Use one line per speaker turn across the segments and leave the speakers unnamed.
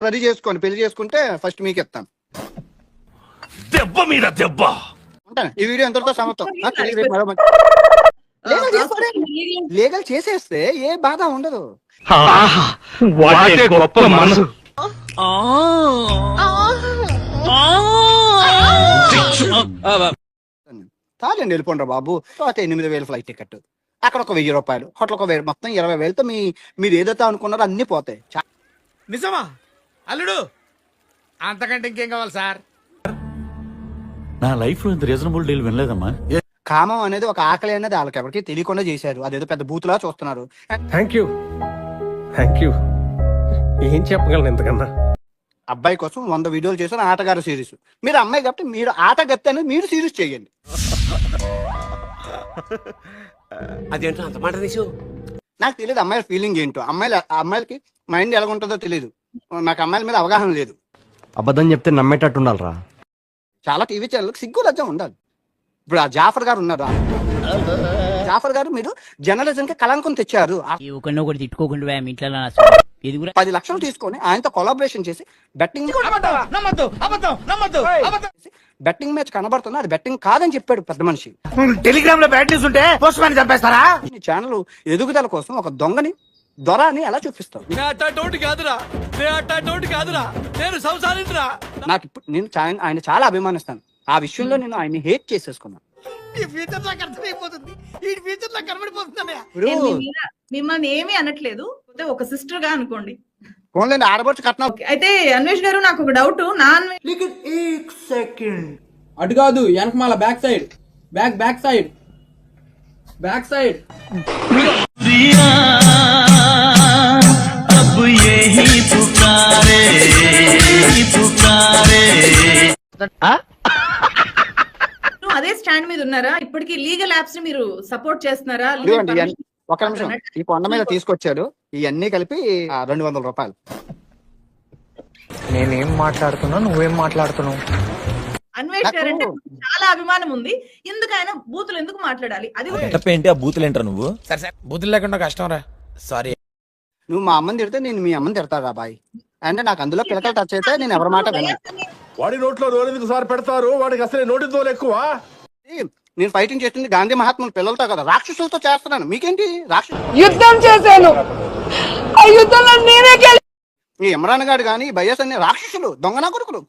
Ready చేసుకోండి, పెళ్లి చేసుకుంటే ఫస్ట్ మీకు ఇస్తాను.
దెబ్బ మీద దెబ్బ.
ఉంటాను. ఈ వీడియో ఎంతటితో సమర్థం. లీగల్ చేసేస్తే ఏ బాధ ఉండదు.
గొప్ప మనసు.
చాలండి, వెళ్ళిపోండి బాబు. తర్వాత 8,000 ఫ్లైట్ టికెట్, అక్కడ ఒక 1,000 రూపాయలు, హోటల్ ఒక 1,000, మొత్తం 20,000తో మీరు ఏదైతే అనుకున్నారో అన్ని పోతాయి.
నిజమా అల్లుడు? అంతకంటే ఇంకేం కావాలి సార్?
నా లైఫ్ లో ఇంత రీజనబుల్ డీల్ వినలేదమ్మా.
కామం అనేది ఒక ఆకలి అనేది వాళ్ళకి ఎవరికి తెలియకుండా చేశారు. అదేదో పెద్ద బూతులా చూస్తున్నారు.
థ్యాంక్ యూ ఏం చెప్పగలను ఇంతకన్నా.
అబ్బాయి కోసం 100 వీడియోలు చేశారు ఆటగారు సిరీస్. మీరు అమ్మాయి కాబట్టి మీరు ఆటగత్తి అనేది మీరు సిరీస్ చేయండి.
అదేంటో అంత మాట తీసు.
నాకు తెలియదు అమ్మాయిల ఫీలింగ్ ఏంటో. అమ్మాయిలకి మైండ్ ఎలా ఉంటుందో తెలియదు. నాకు అమ్మాయిల మీద అవగాహన లేదు.
అబద్ధం చెప్తే నమ్మేటట్టు ఉండాలిరా.
చాలా టీవీ ఛానల్కి సిగ్గు లజ్జం ఉండాలి. ఇప్పుడు ఆ జాఫర్ గారు ఉన్నారు. జాఫర్ గారు మీరు జర్నలిజం కి కళంకం తెచ్చారు.
తిట్టుకోకుండా ఇంట్లో
10 లక్షలు తీసుకొని ఆయనతో కొలాబరేషన్ చేసి బెట్టింగ్ మ్యాచ్ కనబడుతున్నా అది బెట్టింగ్ కాదని చెప్పాడు పెద్ద మనిషి.
టెలిగ్రామ్ లో బ్యాడ్ న్యూస్ ఉంటే పోస్ట్ మ్యాన్ చంపేస్తారా?
ఈ ఛానల్ ఎదుగుదల కోసం ఒక దొంగని దొర అని ఎలా చూపిస్తావు? నాకు ఇప్పుడు నేను ఆయన చాలా అభిమానిస్తాను. ఆ విషయంలో నేను ఆయన హేట్ చేసేసుకున్నాను.
ఈ ఫ్యూచర్ నాకు అర్థమైపోతుంది. ఈ ఫ్యూచర్ నాకు కనబడిపోతుందన్నయ్య.
మిమ్మల్ని ఏమీ అనట్లేదు, ఒక సిస్టర్ గా అనుకోండి.
ఫోన్లేండి ఆడబడుచు కట్నం.
అయితే అన్వేష్ గారు నాకు ఒక డౌట్.
అటు కాదు, వెనకమాల బ్యాక్ సైడ్, బ్యాక్ సైడ్.
అదే స్టాండ్ మీద ఉన్నారా? ఇప్పటికీ లీగల్ యాప్స్ ని మీరు సపోర్ట్ చేస్తున్నారా?
ఒక నిమిషం, ఈ కొండ మీద తీసుకొచ్చాడు. ఇవన్నీ కలిపి 200 రూపాయలు.
నేనేం మాట్లాడుతున్నా, నువ్వేం మాట్లాడుతున్నావు?
అన్వేష్ గారు అంటే చాలా అభిమానం ఉంది. ఎందుకు ఆయన బూతులు ఎందుకు మాట్లాడాలి? అది
ఏంటి ఆ బూతులు ఏంట్రా నువ్వు?
సరే బూతులు లేకుండా కష్టం రా. సారీ.
నువ్వు మా అమ్మని తిడితే నేను మీ అమ్మని తిడతారా బాయ్? అంటే నాకు అందులో పిల్లకలు టచ్ అయితే నేను ఎవరి మాట వినను.
వాడి నోట్లో రోలెందుకు సార్ పెడతారు? వాడికి అసలే నోటి తోలు ఎక్కువ.
నేను ఫైటింగ్ చేస్తుంది గాంధీ మహాత్ముల పిల్లలతో కదా, రాక్షసులతో చేస్తున్నాను. మీకేంటి?
యుద్ధం చేశాను, ఆ యుద్ధంలో నేనే
ఈ ఇమ్రాన్ గారు కానీ బయ్యస్ అన్ని రాక్షసులు, దొంగనా కొడుకులు.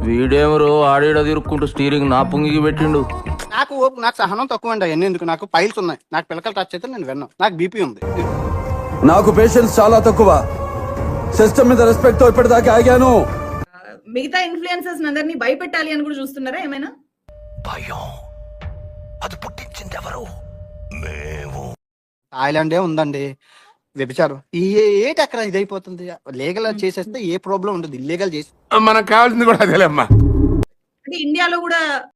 వీడేమరు ఆడేడ తిరుక్కుంటూ స్టీరింగ్ నా పొంగికి పెట్టిండు.
నాకు సహనం తక్కువ అండి. అవన్నీ ఎందుకు? నాకు పైల్స్ ఉన్నాయి. నాకు పిల్లకలు టచ్ అయితే నేను విన్నాను. నాకు బీపీ ఉంది.
నాకు పేషెన్స్ చాలా తక్కువ. సిస్టమ్ మీద రెస్పెక్ట్ తో ఇప్పటిదాకా ఆగాను.
మిగతా ఇన్ఫ్లుయెన్సర్స్ అందరినీ భయపెట్టాలి అని కూడా చూస్తున్నారా ఏమైనా?
భయం అది పుట్టించింది ఎవరు? మేము.
థాయిలాండే ఉందండి వ్యభిచారం. ఏటి అక్కడ ఇదైపోతుంది. లీగల్ చేసేస్తే ఏ ప్రాబ్లం ఉండదు. ఇల్లీగల్ చేసి
మనకు కావాల్సింది కూడా అదేలేమ్మా.
అంటే ఇండియాలో కూడా